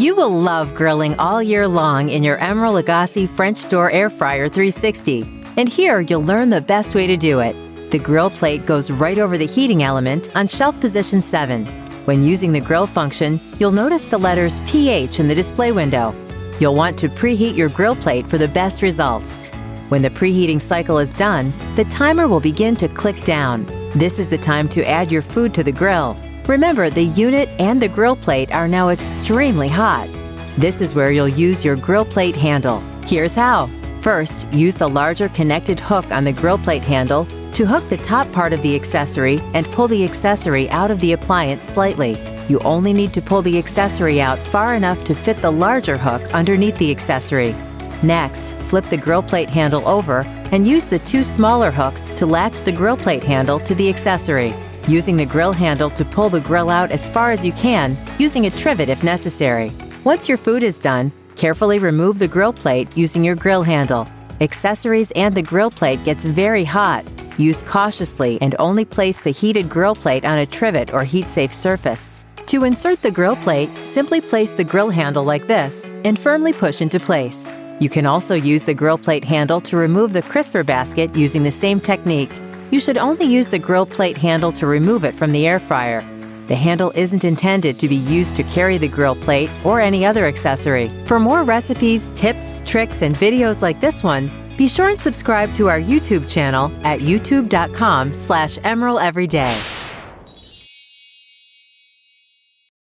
You will love grilling all year long in your Emeril French Door AirFryer 360. And here you'll learn the best way to do it. The grill plate goes right over the heating element on shelf position 7. When using the grill function, you'll notice the letters PH in the display window. You'll want to preheat your grill plate for the best results. When the preheating cycle is done, the timer will begin to click down. This is the time to add your food to the grill. Remember, the unit and the grill plate are now extremely hot. This is where you'll use your grill plate handle. Here's how. First, use the larger connected hook on the grill plate handle to hook the top part of the accessory and pull the accessory out of the appliance slightly. You only need to pull the accessory out far enough to fit the larger hook underneath the accessory. Next, flip the grill plate handle over and use the two smaller hooks to latch the grill plate handle to the accessory, using the grill handle to pull the grill out as far as you can, using a trivet if necessary. Once your food is done, carefully remove the grill plate using your grill handle. Accessories and the grill plate gets very hot. Use cautiously and only place the heated grill plate on a trivet or heat-safe surface. To insert the grill plate, simply place the grill handle like this and firmly push into place. You can also use the grill plate handle to remove the crisper basket using the same technique. You should only use the grill plate handle to remove it from the air fryer. The handle isn't intended to be used to carry the grill plate or any other accessory. For more recipes, tips, tricks, and videos like this one, be sure and subscribe to our YouTube channel at youtube.com/EmerilEveryday.